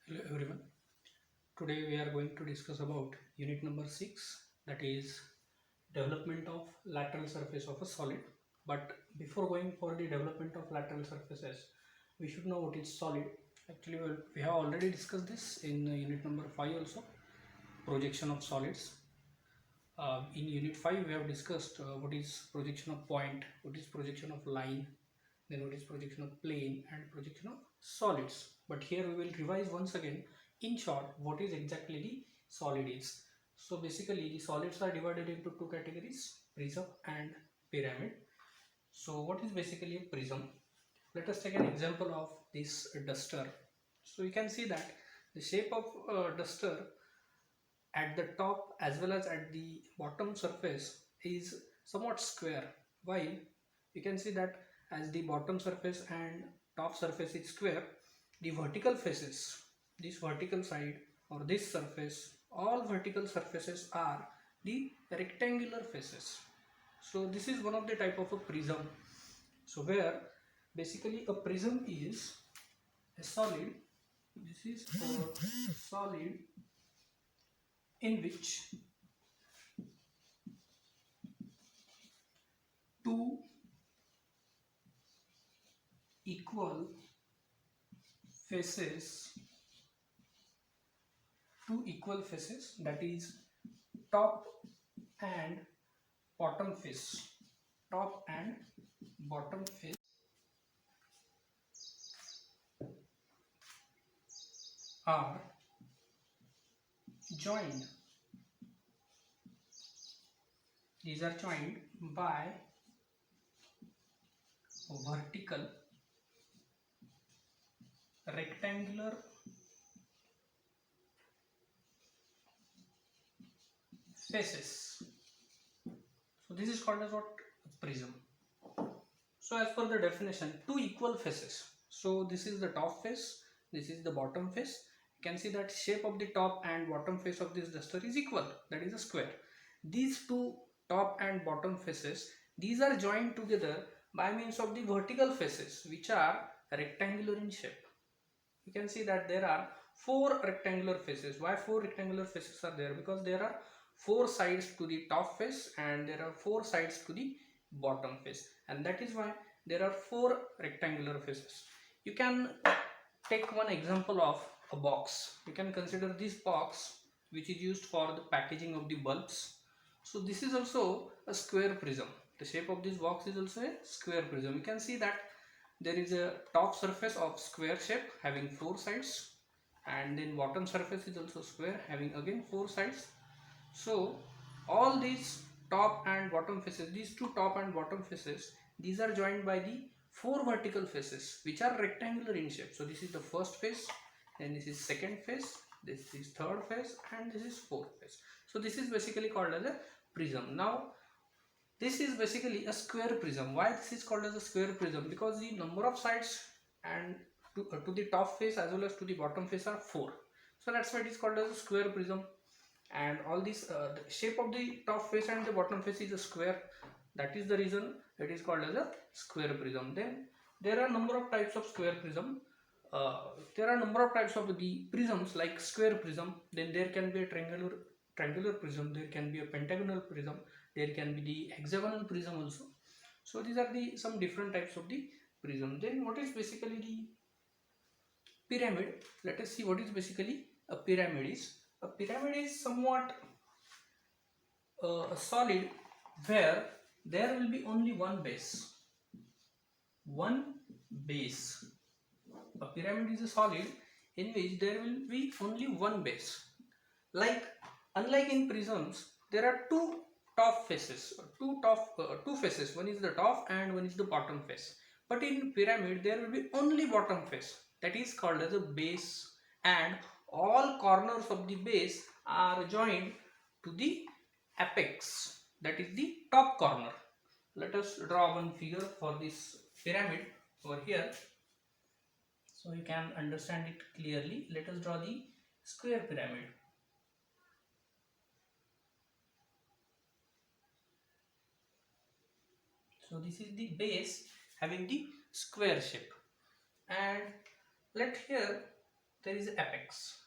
Hello everyone. Today we are going to discuss about unit number 6, that is development of lateral surface of a solid. But before going for the development of lateral surfaces, we should know what is solid. Actually, we have already discussed this in unit number 5 also, projection of solids. In unit 5 we have discussed what is projection of point, what is projection of line, then what is projection of plane and projection of solids. But here we will revise once again in short what is exactly the solid is. So basically the solids are divided into two categories, prism and pyramid. So what is basically a prism? Let us take an example of this duster. So you can see that the shape of duster at the top as well as at the bottom surface is somewhat square, while you can see that as the bottom surface and top surface is square, the vertical faces, this vertical side or this surface, all vertical surfaces are the rectangular faces. So this is one of the type of a prism. So where basically a prism is a solid, this is a solid in which two equal faces, that is top and bottom face, top and bottom face are joined. These are joined by vertical rectangular faces. So this is called as what? Prism. So as per the definition, two equal faces. So this is the top face, this is the bottom face. You can see that shape of the top and bottom face of this duster is equal, that is a square. These two top and bottom faces, these are joined together by means of the vertical faces, which are rectangular in shape. You can see that there are four rectangular faces. Why four rectangular faces are there? Because there are four sides to the top face and there are four sides to the bottom face, and that is why there are four rectangular faces. You can take one example of a box. You can consider this box which is used for the packaging of the bulbs. So this is also a square prism. The shape of this box is also a square prism. You can see that there is a top surface of square shape having four sides, and then bottom surface is also square having again four sides. So all these top and bottom faces, these two top and bottom faces, these are joined by the four vertical faces which are rectangular in shape. So this is the first face, then this is second face, this is third face, and this is fourth face. So this is basically called as a prism. Now this is basically a square prism. Why this is called as a square prism? Because the number of sides and to the top face as well as to the bottom face are 4. So that's why it is called as a square prism. And all this the shape of the top face and the bottom face is a square. That is the reason it is called as a square prism. Then there are number of types of square prism. There are number of types of the prisms like square prism. Then there can be a triangular prism, there can be a pentagonal prism, there can be the hexagonal prism also. So these are the some different types of the prism. Then what is basically the pyramid? Let us see what is basically a pyramid is. A pyramid is somewhat a solid where there will be only one base. One base. A pyramid is a solid in which there will be only one base. Like unlike in prisms, there are two top faces, two faces. One is the top and one is the bottom face. But in pyramid, there will be only bottom face. That is called as a base, and all corners of the base are joined to the apex. That is the top corner. Let us draw one figure for this pyramid over here, so you can understand it clearly. Let us draw the square pyramid. So this is the base having the square shape, and let here there is apex.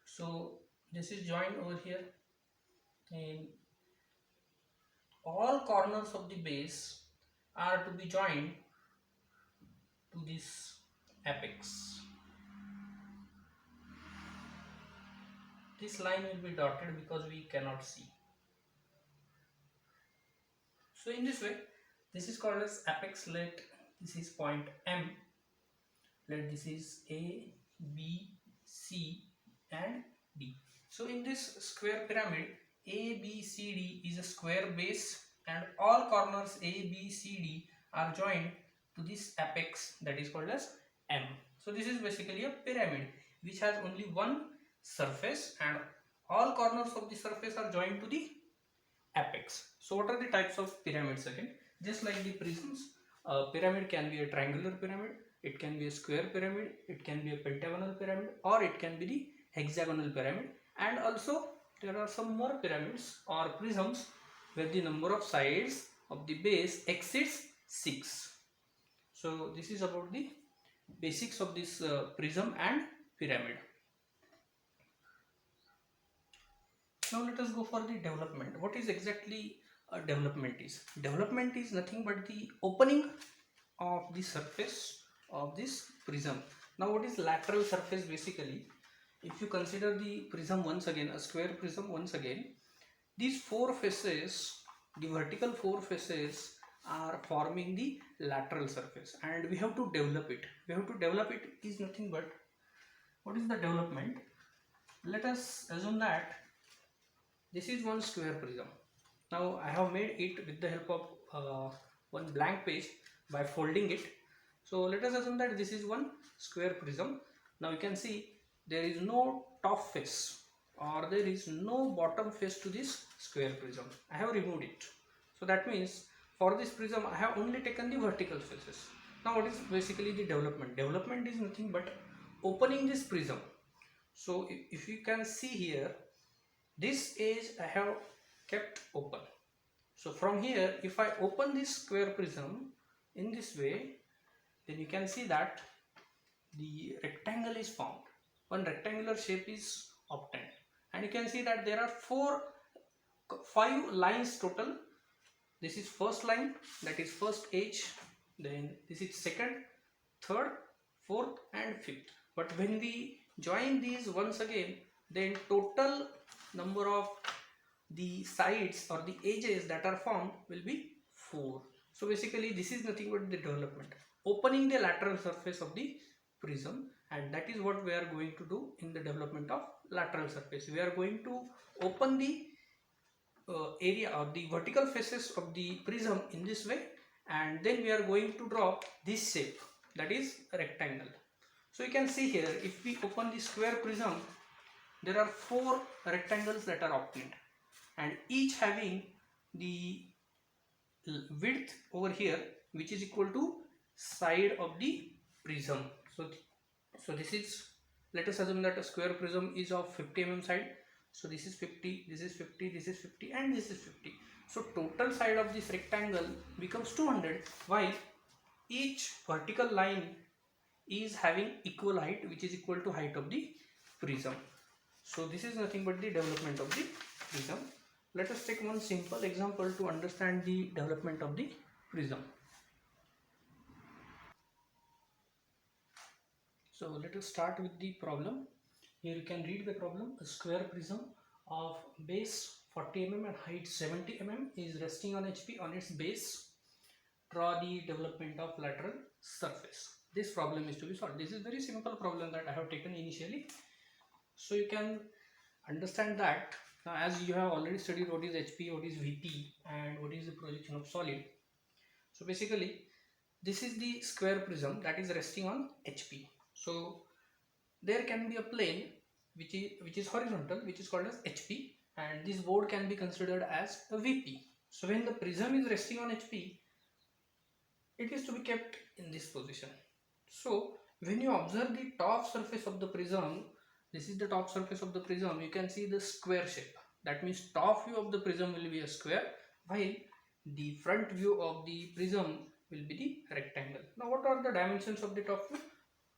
So this is joined over here, and all corners of the base are to be joined to this apex. This line will be dotted because we cannot see. So in this way, this is called as apex. Let this is point M. Let this is A, B, C and D. So in this square pyramid, A, B, C, D is a square base and all corners A, B, C, D are joined to this apex, that is called as M. So this is basically a pyramid which has only one surface and all corners of the surface are joined to the apex. So what are the types of pyramids again? Just like the prisms, a pyramid can be a triangular pyramid, it can be a square pyramid, it can be a pentagonal pyramid, or it can be the hexagonal pyramid. And also there are some more pyramids or prisms where the number of sides of the base exceeds 6. So this is about the basics of this prism and pyramid. Now let us go for the development. What is exactly development is? Development is nothing but the opening of the surface of this prism. Now what is lateral surface basically? If you consider the prism once again, a square prism once again, these four faces, the vertical four faces are forming the lateral surface and we have to develop it. We have to develop it is nothing but, what is the development? Let us assume that this is one square prism. Now I have made it with the help of one blank page by folding it. So let us assume that this is one square prism. Now you can see there is no top face or there is no bottom face to this square prism. I have removed it. So that means for this prism I have only taken the vertical faces. Now what is basically the development? Development is nothing but opening this prism. So if you can see here, this edge I have kept open. So from here, if I open this square prism in this way, then you can see that the rectangle is formed. One rectangular shape is obtained. And you can see that there are 5 lines total. This is first line, that is first edge. Then this is second, third, fourth and fifth. But when we join these once again, then total number of the sides or the edges that are formed will be 4. So basically this is nothing but the development, opening the lateral surface of the prism, and that is what we are going to do in the development of lateral surface. We are going to open the area or the vertical faces of the prism in this way, and then we are going to draw this shape, that is a rectangle. So you can see here, if we open the square prism, there are 4 rectangles that are obtained and each having the width over here which is equal to side of the prism. So this is, let us assume that a square prism is of 50 mm side. So this is 50, this is 50, this is 50 and this is 50. So total side of this rectangle becomes 200, while each vertical line is having equal height, which is equal to height of the prism. So this is nothing but the development of the prism. Let us take one simple example to understand the development of the prism. So let us start with the problem. Here you can read the problem. A square prism of base 40 mm and height 70 mm is resting on HP. On its base, draw the development of lateral surface. This problem is to be solved. This is very simple problem that I have taken initially. So you can understand that as you have already studied what is HP, what is VP and what is the projection of solid. So basically this is the square prism that is resting on HP. So there can be a plane which is horizontal, which is called as HP, and this board can be considered as a VP. So when the prism is resting on HP, it is to be kept in this position. So when you observe the top surface of the prism, this is the top surface of the prism, you can see the square shape. That means top view of the prism will be a square, while the front view of the prism will be the rectangle. Now what are the dimensions of the top view?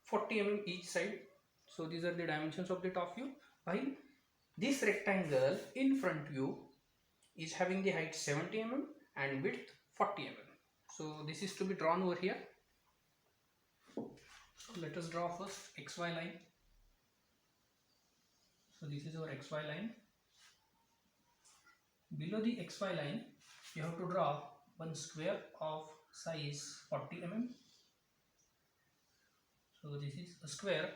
40 mm each side. So these are the dimensions of the top view, while this rectangle in front view is having the height 70 mm and width 40 mm. So this is to be drawn over here. So let us draw first XY line. So this is our XY line. Below the XY line, you have to draw one square of size 40 mm. So this is a square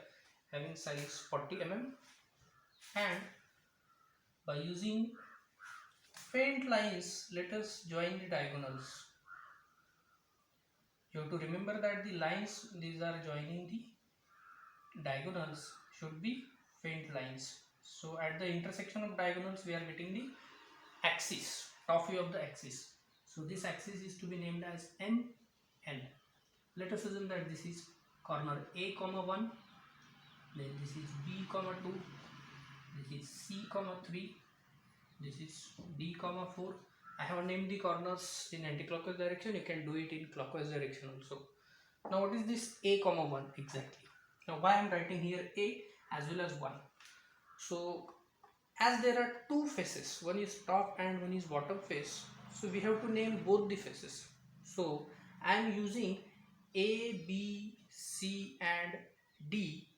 having size 40 mm, and by using faint lines, let us join the diagonals. You have to remember that the lines these are joining the diagonals should be faint lines. So at the intersection of diagonals, we are getting the axis, top view of the axis. So this axis is to be named as N. Let us assume that this is corner A comma 1, then this is B comma 2, this is C comma 3, this is D comma 4. I have named the corners in anti-clockwise direction. You can do it in clockwise direction also. Now what is this A comma 1 exactly? Now why I am writing here A as well as 1? So as there are two faces, one is top and one is bottom face, so we have to name both the faces. So I am using A, B, C and D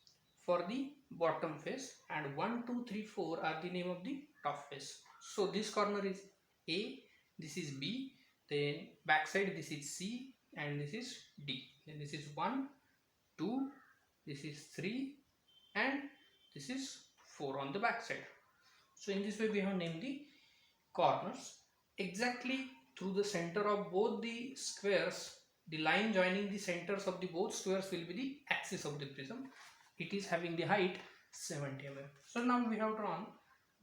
for the bottom face, and 1, 2, 3, 4 are the name of the top face. So this corner is A, this is B, then backside this is C and this is D. Then this is 1, 2, this is 3 and this is 4 on the backside. So in this way we have named the corners. Exactly through the center of both the squares, the line joining the centers of the both squares will be the axis of the prism. It is having the height 70 mm. So now we have drawn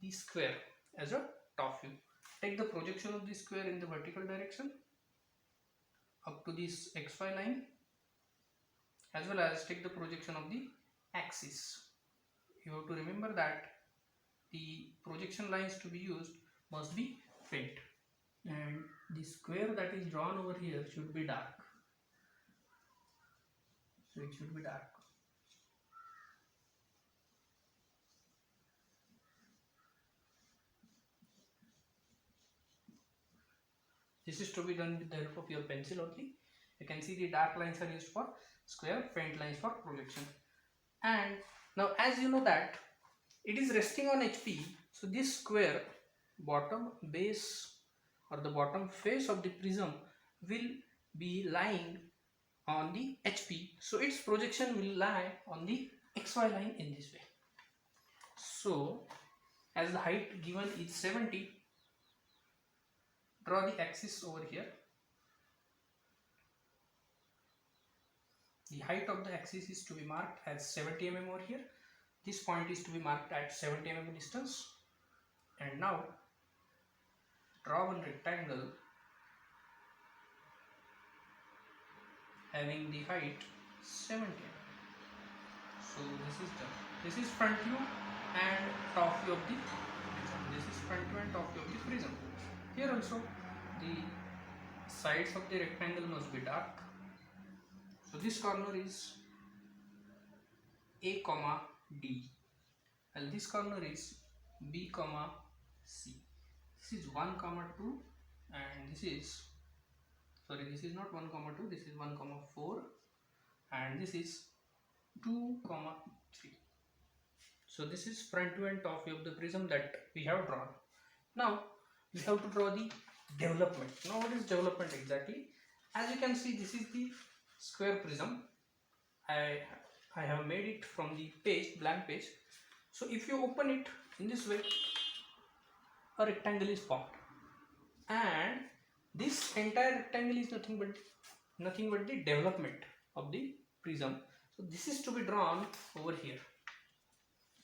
the square as a top view. Take the projection of the square in the vertical direction up to this XY line, as well as take the projection of the axis. You have to remember that the projection lines to be used must be faint, and the square that is drawn over here should be dark. So it should be dark. This is to be done with the help of your pencil only. You can see the dark lines are used for square, faint lines for projection. And now as you know that it is resting on HP, so this square bottom base or the bottom face of the prism will be lying on the HP, so its projection will lie on the XY line in this way. So as the height given is 70, draw the axis over here. The height of the axis is to be marked as 70 mm over here. This point is to be marked at 70 mm distance. And now draw one rectangle having the height 70 mm. So this is done. This is front view and top view of the prism. This is front view and top view of the prism. Here also the sides of the rectangle must be dark. So this corner is A comma D, and this corner is B comma C. This is 1 comma 2, and this is not 1 comma 2, this is 1 comma 4, and this is 2 comma 3. So this is front view and top view of the prism that we have drawn. Now we have to draw the development. Now what is development exactly? As you can see, this is the square prism. I have made it from the page, blank page. So if you open it in this way, a rectangle is formed, and this entire rectangle is nothing but the development of the prism. So this is to be drawn over here.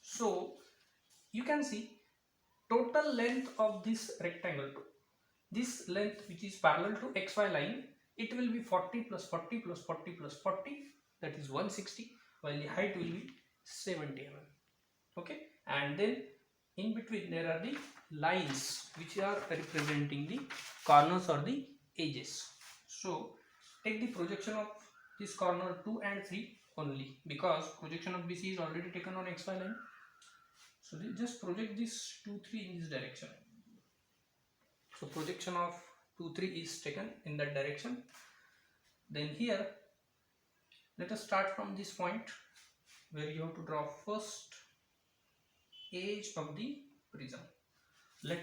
So you can see total length of this rectangle, this length which is parallel to XY line, it will be 40 plus 40 plus 40 plus 40, that is 160, while the height will be 70 mm. Okay, and then in between there are the lines which are representing the corners or the edges. So take the projection of this corner 2 and 3 only, because projection of BC is already taken on XY line. So just project this 2, 3 in this direction. So projection of 2, 3 is taken in that direction. Then here, let us start from this point where you have to draw first edge of the prism. Let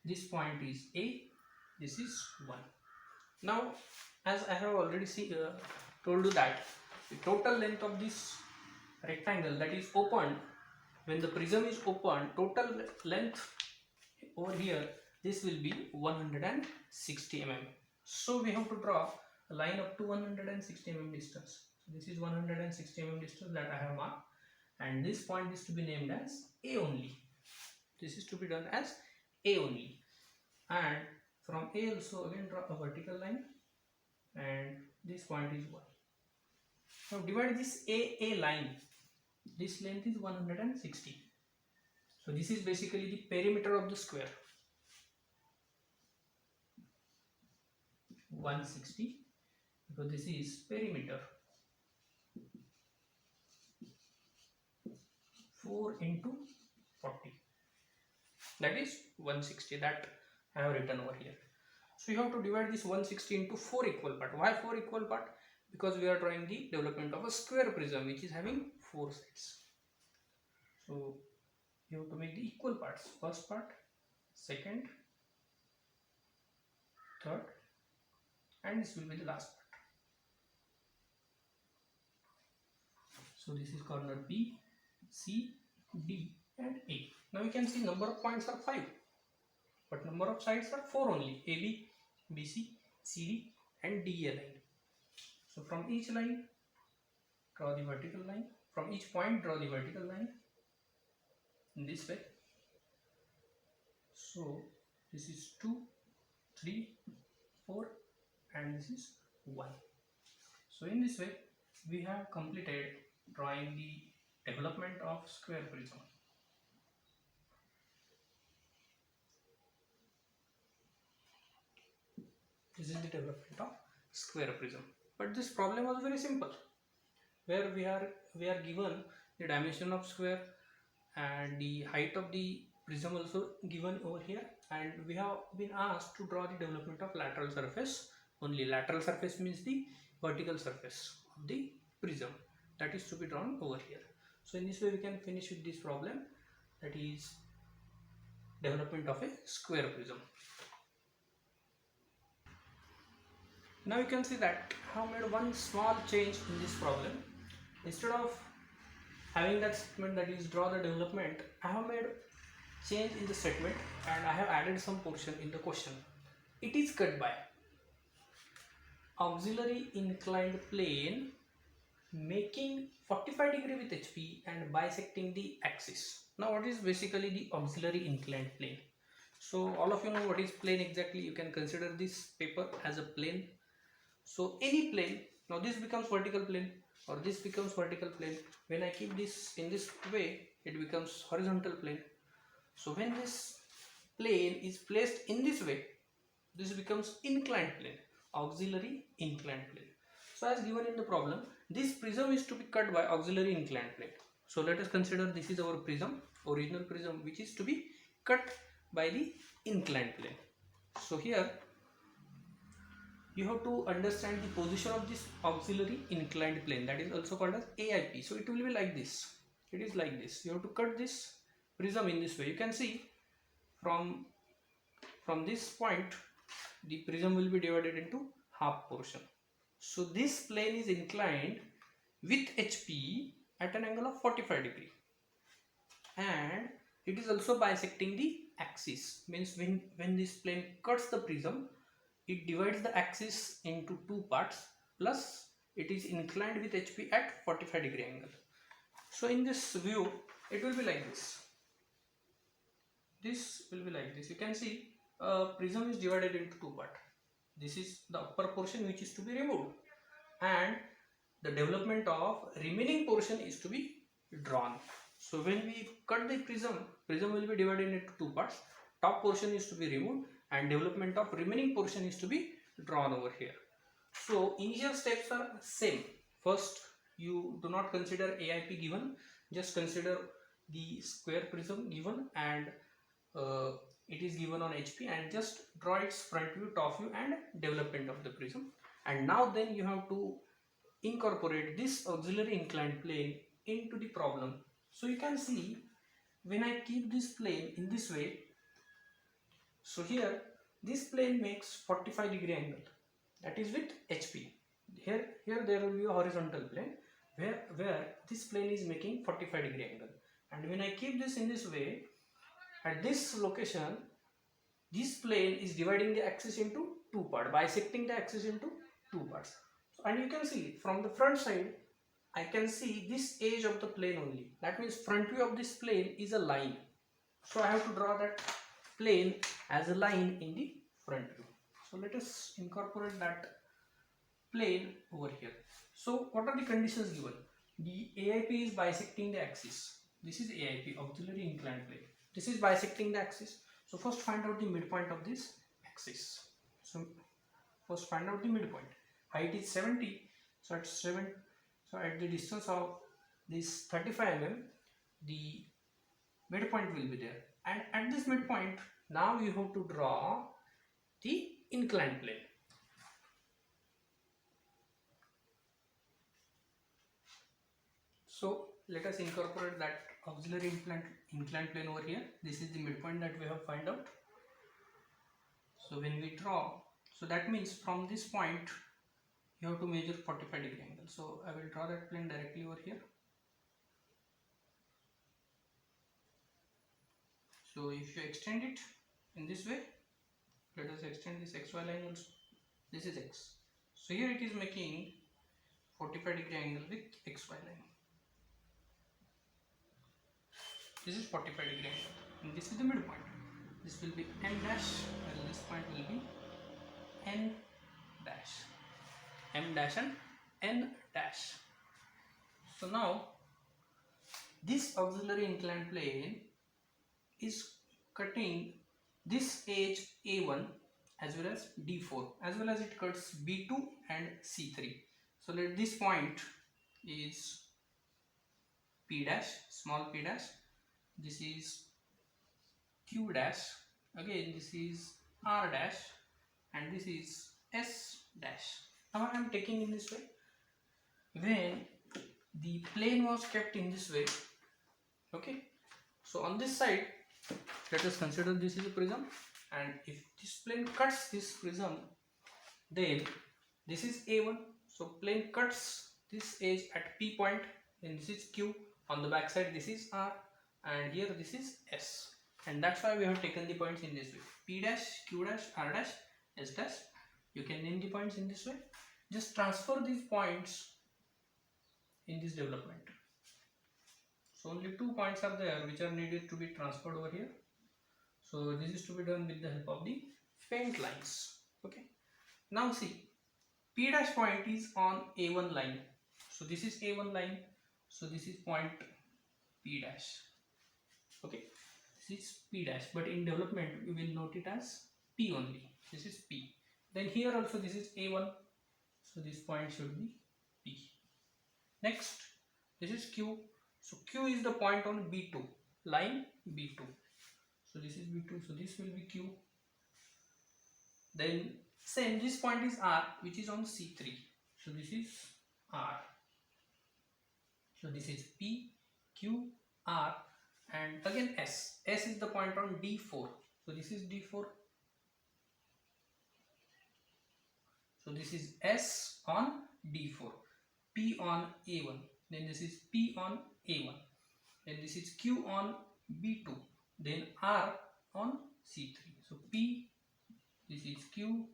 this point is A, this is 1. Now, as I have already told you that the total length of this rectangle that is opened, when the prism is opened, total length over here, this will be 160 mm. So we have to draw a line up to 160 mm distance. So this is 160 mm distance that I have marked, and this point is to be named as A only. This is to be done as A only, and from A also again draw a vertical line, and this point is 1. Now divide this A line. This length is 160. So this is basically the perimeter of the square. 160, because this is perimeter. 4 into 40. That is 160 that I have written over here. So you have to divide this 160 into 4 equal parts. Why 4 equal parts? Because we are drawing the development of a square prism which is having 4 sides. So you have to make the equal parts. First part, second, third, and this will be the last part. So this is corner B, C, D and A. Now you can see number of points are 5, but number of sides are 4 only. AB, BC, CD and DA line. So from each line, draw the vertical line. From each point, draw the vertical line in this way. So this is 2, 3, 4 and this is 1. So in this way, we have completed drawing the development of square prism. This is the development of square prism. But this problem was very simple, where we are given the dimension of square and the height of the prism also given over here, and we have been asked to draw the development of lateral surface only. Lateral surface means the vertical surface of the prism that is to be drawn over here. So in this way we can finish with this problem, that is development of a square prism. Now you can see that I have made one small change in this problem. Instead of having that statement that is draw the development, I have made change in the statement and I have added some portion in the question. It is cut by auxiliary inclined plane making 45 degree with HP and bisecting the axis. Now what is basically the auxiliary inclined plane? So all of you know what is plane exactly. You can consider this paper as a plane. So any plane, now this becomes vertical plane or this becomes vertical plane. When I keep this in this way, it becomes horizontal plane. So when this plane is placed in this way, this becomes inclined plane, auxiliary inclined plane. So as given in the problem, this prism is to be cut by auxiliary inclined plane. So let us consider this is our prism, original prism, which is to be cut by the inclined plane. So here you have to understand the position of this auxiliary inclined plane, that is also called as AIP. So it will be like this. It is like this. You have to cut this prism in this way. You can see from this point the prism will be divided into half portion. So this plane is inclined with HP at an angle of 45 degree, and it is also bisecting the axis. Means when this plane cuts the prism, it divides the axis into two parts, plus it is inclined with HP at 45 degree angle. So in this view, it will be like this. This will be like this. You can see prism is divided into two parts. This is the upper portion which is to be removed, and the development of remaining portion is to be drawn. So when we cut the prism will be divided into two parts. Top portion is to be removed and development of remaining portion is to be drawn over here. So initial steps are same. First you do not consider AIP given, just consider the square prism given, and uh, it is given on HP, and just draw its front view, top view and development of the prism. And now then you have to incorporate this auxiliary inclined plane into the problem. So you can see when I keep this plane in this way, so here this plane makes 45-degree angle, that is with HP. Here there will be a horizontal plane where this plane is making 45-degree angle, and when I keep this in this way, at this location this plane is dividing the axis into two parts, bisecting the axis into two parts. So, and you can see from the front side, I can see this edge of the plane only. That means front view of this plane is a line. So I have to draw that plane as a line in the front view. So let us incorporate that plane over here. So what are the conditions given? The AIP is bisecting the axis. This is AIP, auxiliary inclined plane. This is bisecting the axis. So first find out the midpoint of this axis. So first find out the midpoint. Height is 70. So at the distance of this 35 mm, the midpoint will be there. And at this midpoint, now you have to draw the inclined plane. So let us incorporate that auxiliary inclined plane over here. This is the midpoint that we have find out. So when we draw, so that means from this point you have to measure 45-degree angle. So I will draw that plane directly over here. So if you extend it in this way, let us extend this XY line also. This is X. So here it is making 45-degree angle with XY line. This is 45-degree angle, and this is the midpoint. This will be M dash, and this point will be N dash. M dash and N dash. So now this auxiliary inclined plane is cutting this edge A1 as well as D4, as well as it cuts B2 and C3. So let this point is P dash, small p dash. This is Q dash. Again this is R dash, and this is S dash. Now I am taking in this way. When the plane was kept in this way, okay, so on this side, let us consider this is a prism, and if this plane cuts this prism, then this is A1. So plane cuts this edge at P point, then this is Q. On the back side this is R, and here this is S, and that's why we have taken the points in this way: P dash, Q dash, R dash, S dash. You can name the points in this way. Just transfer these points in this development. So only 2 points are there which are needed to be transferred over here. So this is to be done with the help of the faint lines. Okay. Now see, P dash point is on A1 line. So this is A1 line. So this is point P dash. Okay. This is P dash, but in development we will note it as P only. This is P. Then here also this is A1. So this point should be P. Next, this is Q. So Q is the point on B2, line B2. So this is B2, so this will be Q. Then same, this point is R, which is on C3. So this is R. So this is P, Q, R, and again S. S is the point on D4. So this is D4. So this is S on D4. P on A1. Then this is P on A1. Then this is Q on B2. Then R on C3. So P, this is Q,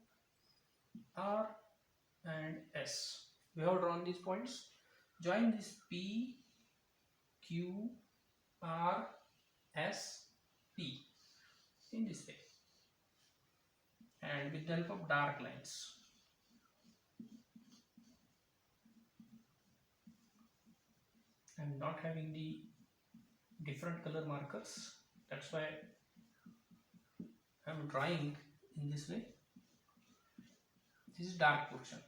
R, and S. We have drawn these points. Join this P, Q, R, S, P in this way, and with the help of dark lines. I am not having the different color markers, that's why I am drawing in this way. This is dark portion.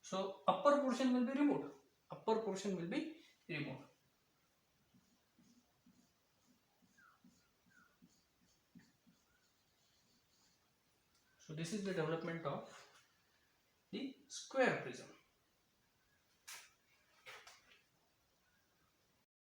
So upper portion will be removed. upper portion will be removed. So this is the development of the square prism.